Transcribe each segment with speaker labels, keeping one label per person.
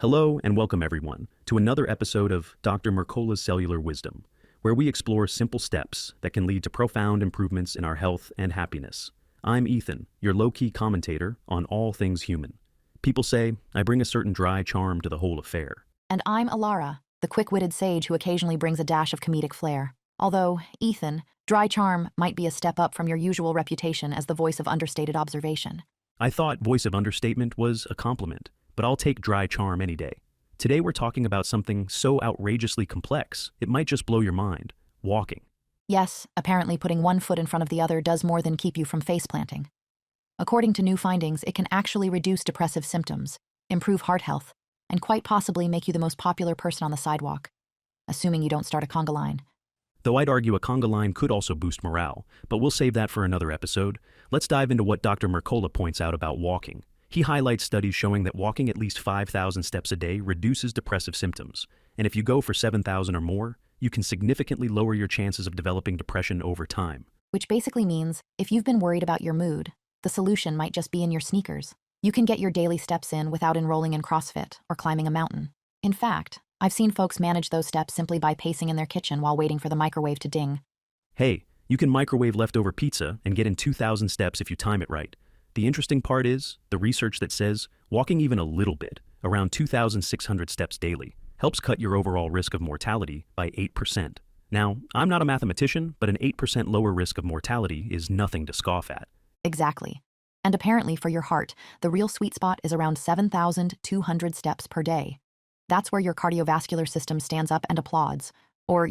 Speaker 1: Hello and welcome everyone to another episode of Dr. Mercola's Cellular Wisdom, where we explore simple steps that can lead to profound improvements in our health and happiness. I'm Ethan, your low-key commentator on all things human. People say I bring a certain dry charm to the whole affair.
Speaker 2: And I'm Alara, the quick-witted sage who occasionally brings a dash of comedic flair. Although, Ethan, dry charm might be a step up from your usual reputation as the voice of understated observation.
Speaker 1: I thought voice of understatement was a compliment, but I'll take dry charm any day. Today we're talking about something so outrageously complex, it might just blow your mind: walking.
Speaker 2: Yes, apparently putting one foot in front of the other does more than keep you from face-planting. According to new findings, it can actually reduce depressive symptoms, improve heart health, and quite possibly make you the most popular person on the sidewalk, assuming you don't start a conga line.
Speaker 1: Though I'd argue a conga line could also boost morale, but we'll save that for another episode. Let's dive into what Dr. Mercola points out about walking. He highlights studies showing that walking at least 5,000 steps a day reduces depressive symptoms, and if you go for 7,000 or more, you can significantly lower your chances of developing depression over time.
Speaker 2: Which basically means, if you've been worried about your mood, the solution might just be in your sneakers. You can get your daily steps in without enrolling in CrossFit or climbing a mountain. In fact, I've seen folks manage those steps simply by pacing in their kitchen while waiting for the microwave to ding.
Speaker 1: Hey, you can microwave leftover pizza and get in 2,000 steps if you time it right. The interesting part is the research that says walking even a little bit, around 2,600 steps daily, helps cut your overall risk of mortality by 8%. Now, I'm not a mathematician, but an 8% lower risk of mortality is nothing to scoff at.
Speaker 2: Exactly. And apparently for your heart, the real sweet spot is around 7,200 steps per day. That's where your cardiovascular system stands up and applauds, or,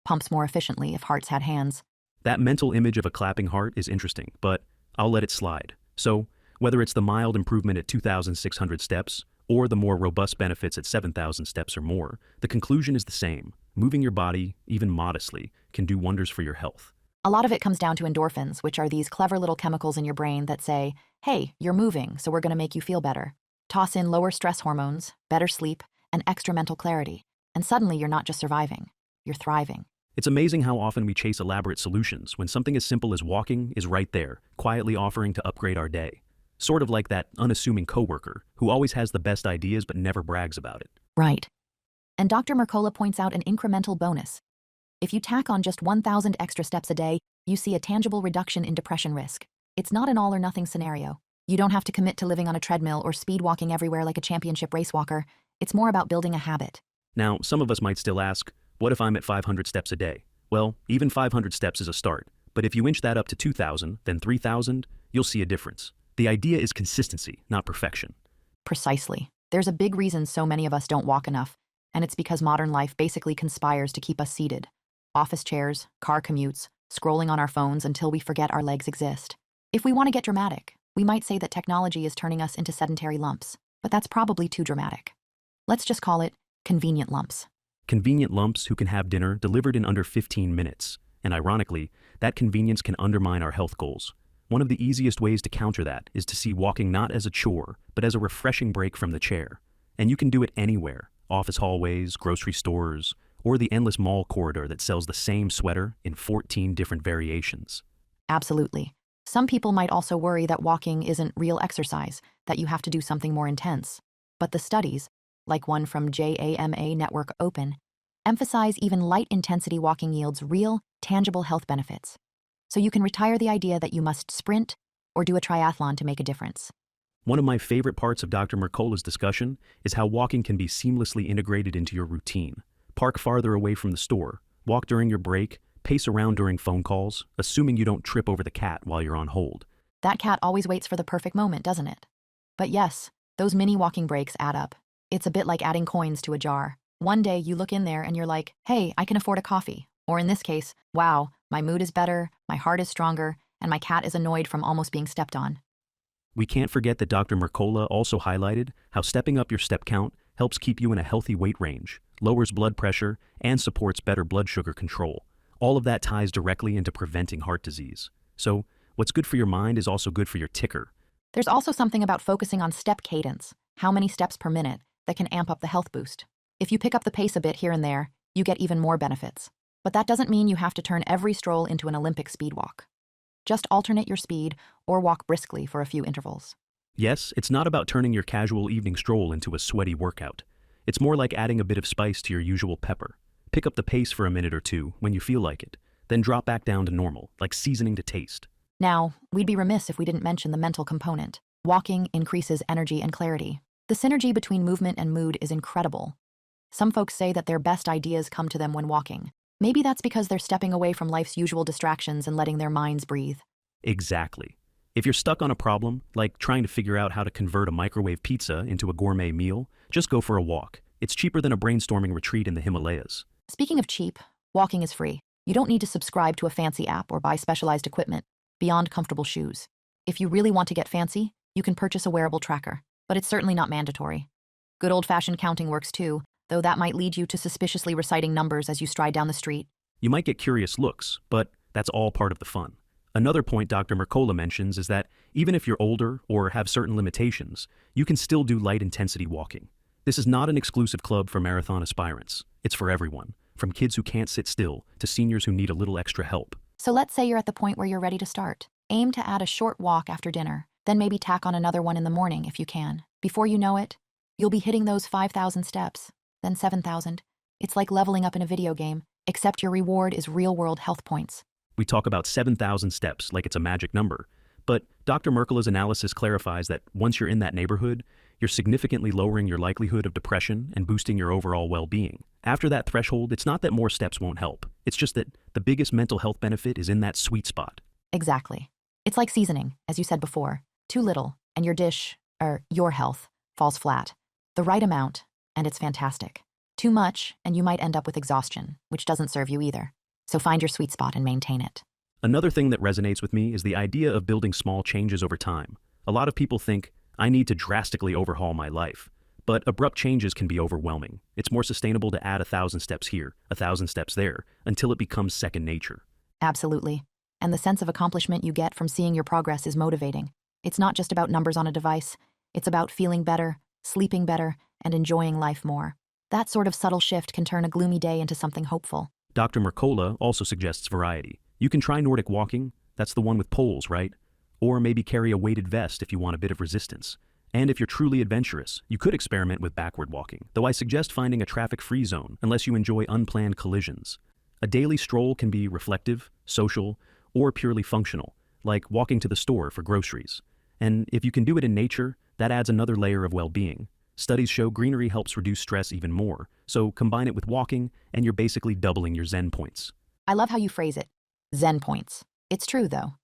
Speaker 2: pumps more efficiently if hearts had hands.
Speaker 1: That mental image of a clapping heart is interesting, but I'll let it slide. So, whether it's the mild improvement at 2,600 steps, or the more robust benefits at 7,000 steps or more, the conclusion is the same. Moving your body, even modestly, can do wonders for your health.
Speaker 2: A lot of it comes down to endorphins, which are these clever little chemicals in your brain that say, hey, you're moving, so we're going to make you feel better. Toss in lower stress hormones, better sleep, and extra mental clarity, and suddenly you're not just surviving, you're thriving.
Speaker 1: It's amazing how often we chase elaborate solutions when something as simple as walking is right there, quietly offering to upgrade our day. Sort of like that unassuming coworker who always has the best ideas but never brags about it.
Speaker 2: Right. And Dr. Mercola points out an incremental bonus. If you tack on just 1,000 extra steps a day, you see a tangible reduction in depression risk. It's not an all-or-nothing scenario. You don't have to commit to living on a treadmill or speed walking everywhere like a championship race walker. It's more about building a habit.
Speaker 1: Now, some of us might still ask, what if I'm at 500 steps a day? Well, even 500 steps is a start, but if you inch that up to 2,000, then 3,000, you'll see a difference. The idea is consistency, not perfection.
Speaker 2: Precisely. There's a big reason so many of us don't walk enough, and it's because modern life basically conspires to keep us seated. Office chairs, car commutes, scrolling on our phones until we forget our legs exist. If we want to get dramatic, we might say that technology is turning us into sedentary lumps, but that's probably too dramatic. Let's just call it convenient lumps.
Speaker 1: Convenient lumps who can have dinner delivered in under 15 minutes. And ironically, that convenience can undermine our health goals. One of the easiest ways to counter that is to see walking not as a chore, but as a refreshing break from the chair. And you can do it anywhere: office hallways, grocery stores, or the endless mall corridor that sells the same sweater in 14 different variations.
Speaker 2: Absolutely. Some people might also worry that walking isn't real exercise, that you have to do something more intense. But the studies, like one from JAMA Network Open, emphasize even light-intensity walking yields real, tangible health benefits. So you can retire the idea that you must sprint or do a triathlon to make a difference.
Speaker 1: One of my favorite parts of Dr. Mercola's discussion is how walking can be seamlessly integrated into your routine. Park farther away from the store, walk during your break, pace around during phone calls, assuming you don't trip over the cat while you're on hold.
Speaker 2: That cat always waits for the perfect moment, doesn't it? But yes, those mini walking breaks add up. It's a bit like adding coins to a jar. One day you look in there and you're like, hey, I can afford a coffee. Or in this case, wow, my mood is better, my heart is stronger, and my cat is annoyed from almost being stepped on.
Speaker 1: We can't forget that Dr. Mercola also highlighted how stepping up your step count helps keep you in a healthy weight range, lowers blood pressure, and supports better blood sugar control. All of that ties directly into preventing heart disease. So, what's good for your mind is also good for your ticker.
Speaker 2: There's also something about focusing on step cadence, how many steps per minute, that can amp up the health boost. If you pick up the pace a bit here and there, you get even more benefits. But that doesn't mean you have to turn every stroll into an Olympic speed walk. Just alternate your speed or walk briskly for a few intervals.
Speaker 1: Yes, it's not about turning your casual evening stroll into a sweaty workout. It's more like adding a bit of spice to your usual pepper. Pick up the pace for a minute or two when you feel like it, then drop back down to normal, like seasoning to taste.
Speaker 2: Now, we'd be remiss if we didn't mention the mental component. Walking increases energy and clarity. The synergy between movement and mood is incredible. Some folks say that their best ideas come to them when walking. Maybe that's because they're stepping away from life's usual distractions and letting their minds breathe.
Speaker 1: Exactly. If you're stuck on a problem, like trying to figure out how to convert a microwave pizza into a gourmet meal, just go for a walk. It's cheaper than a brainstorming retreat in the Himalayas.
Speaker 2: Speaking of cheap, walking is free. You don't need to subscribe to a fancy app or buy specialized equipment beyond comfortable shoes. If you really want to get fancy, you can purchase a wearable tracker, but it's certainly not mandatory. Good old-fashioned counting works too, though that might lead you to suspiciously reciting numbers as you stride down the street.
Speaker 1: You might get curious looks, but that's all part of the fun. Another point Dr. Mercola mentions is that even if you're older or have certain limitations, you can still do light-intensity walking. This is not an exclusive club for marathon aspirants. It's for everyone, from kids who can't sit still to seniors who need a little extra help.
Speaker 2: So let's say you're at the point where you're ready to start. Aim to add a short walk after dinner, then maybe tack on another one in the morning if you can. Before you know it, you'll be hitting those 5,000 steps, then 7,000. It's like leveling up in a video game, except your reward is real-world health points.
Speaker 1: We talk about 7,000 steps like it's a magic number, but Dr. Mercola's analysis clarifies that once you're in that neighborhood, you're significantly lowering your likelihood of depression and boosting your overall well-being. After that threshold, it's not that more steps won't help. It's just that the biggest mental health benefit is in that sweet spot.
Speaker 2: Exactly. It's like seasoning, as you said before. Too little, and your health, falls flat. The right amount, and it's fantastic. Too much, and you might end up with exhaustion, which doesn't serve you either. So find your sweet spot and maintain it.
Speaker 1: Another thing that resonates with me is the idea of building small changes over time. A lot of people think, I need to drastically overhaul my life. But abrupt changes can be overwhelming. It's more sustainable to add 1,000 steps here, 1,000 steps there, until it becomes second nature.
Speaker 2: Absolutely. And the sense of accomplishment you get from seeing your progress is motivating. It's not just about numbers on a device. It's about feeling better, sleeping better, and enjoying life more. That sort of subtle shift can turn a gloomy day into something hopeful.
Speaker 1: Dr. Mercola also suggests variety. You can try Nordic walking, that's the one with poles, right? Or maybe carry a weighted vest if you want a bit of resistance. And if you're truly adventurous, you could experiment with backward walking, though I suggest finding a traffic-free zone unless you enjoy unplanned collisions. A daily stroll can be reflective, social, or purely functional, like walking to the store for groceries. And if you can do it in nature, that adds another layer of well-being. Studies show greenery helps reduce stress even more, so combine it with walking, and you're basically doubling your Zen points.
Speaker 2: I love how you phrase it. Zen points. It's true, though.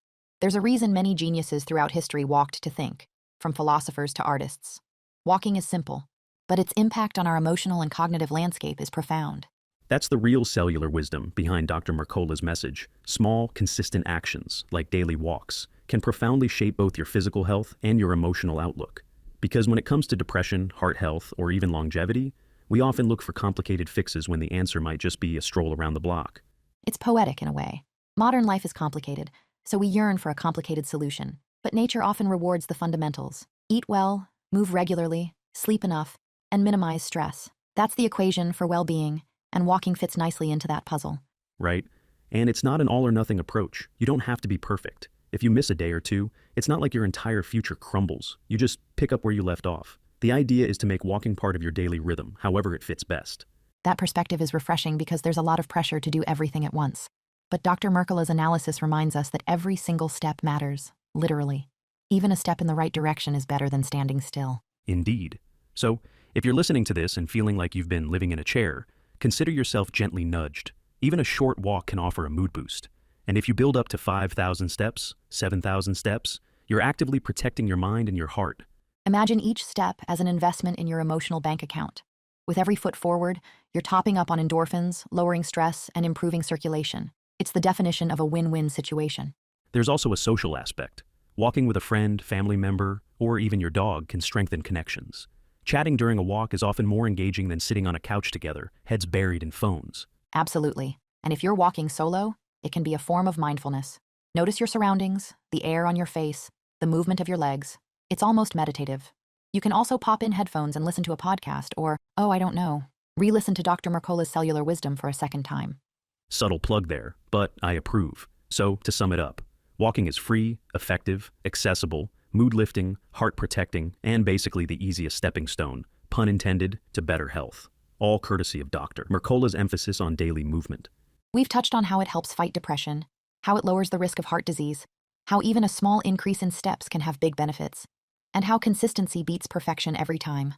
Speaker 2: There's a reason many geniuses throughout history walked to think, from philosophers to artists. Walking is simple, but its impact on our emotional and cognitive landscape is profound.
Speaker 1: That's the real cellular wisdom behind Dr. Mercola's message. Small, consistent actions, like daily walks, can profoundly shape both your physical health and your emotional outlook. Because when it comes to depression, heart health, or even longevity, we often look for complicated fixes when the answer might just be a stroll around the block.
Speaker 2: It's poetic in a way. Modern life is complicated, so we yearn for a complicated solution. But nature often rewards the fundamentals. Eat well, move regularly, sleep enough, and minimize stress. That's the equation for well-being, and walking fits nicely into that puzzle.
Speaker 1: Right? And it's not an all-or-nothing approach. You don't have to be perfect. If you miss a day or two, it's not like your entire future crumbles. You just pick up where you left off. The idea is to make walking part of your daily rhythm, however it fits best.
Speaker 2: That perspective is refreshing because there's a lot of pressure to do everything at once. But Dr. Mercola's analysis reminds us that every single step matters, literally. Even a step in the right direction is better than standing still.
Speaker 1: Indeed. So, if you're listening to this and feeling like you've been living in a chair, consider yourself gently nudged. Even a short walk can offer a mood boost. And if you build up to 5,000 steps, 7,000 steps, you're actively protecting your mind and your heart.
Speaker 2: Imagine each step as an investment in your emotional bank account. With every foot forward, you're topping up on endorphins, lowering stress, and improving circulation. It's the definition of a win-win situation.
Speaker 1: There's also a social aspect. Walking with a friend, family member, or even your dog can strengthen connections. Chatting during a walk is often more engaging than sitting on a couch together, heads buried in phones.
Speaker 2: Absolutely. And if you're walking solo, it can be a form of mindfulness. Notice your surroundings, the air on your face, the movement of your legs. It's almost meditative. You can also pop in headphones and listen to a podcast or, re-listen to Dr. Mercola's cellular wisdom for a second time.
Speaker 1: Subtle plug there, but I approve. So, to sum it up, walking is free, effective, accessible, mood lifting, heart protecting, and basically the easiest stepping stone, pun intended, to better health. All courtesy of Dr. Mercola's emphasis on daily movement.
Speaker 2: We've touched on how it helps fight depression, how it lowers the risk of heart disease, how even a small increase in steps can have big benefits, and how consistency beats perfection every time.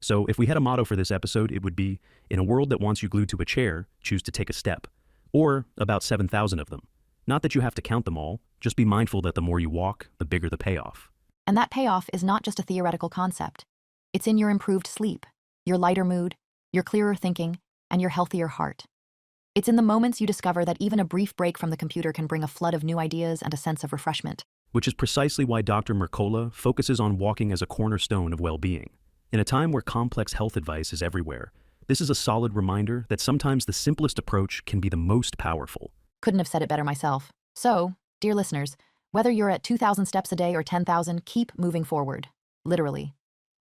Speaker 1: So if we had a motto for this episode, it would be, in a world that wants you glued to a chair, choose to take a step. Or about 7,000 of them. Not that you have to count them all, just be mindful that the more you walk, the bigger the payoff.
Speaker 2: And that payoff is not just a theoretical concept. It's in your improved sleep, your lighter mood, your clearer thinking, and your healthier heart. It's in the moments you discover that even a brief break from the computer can bring a flood of new ideas and a sense of refreshment.
Speaker 1: Which is precisely why Dr. Mercola focuses on walking as a cornerstone of well-being. In a time where complex health advice is everywhere, this is a solid reminder that sometimes the simplest approach can be the most powerful.
Speaker 2: Couldn't have said it better myself. So, dear listeners, whether you're at 2,000 steps a day or 10,000, keep moving forward. Literally.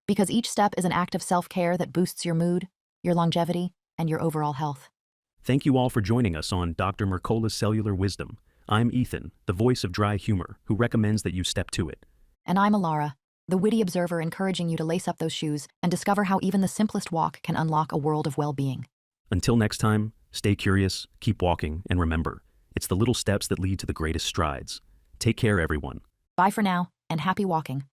Speaker 2: Because each step is an act of self-care that boosts your mood, your longevity, and your overall health.
Speaker 1: Thank you all for joining us on Dr. Mercola's Cellular Wisdom. I'm Ethan, the voice of dry humor, who recommends that you step to it.
Speaker 2: And I'm Alara, the witty observer encouraging you to lace up those shoes and discover how even the simplest walk can unlock a world of well-being.
Speaker 1: Until next time, stay curious, keep walking, and remember, it's the little steps that lead to the greatest strides. Take care, everyone.
Speaker 2: Bye for now, and happy walking.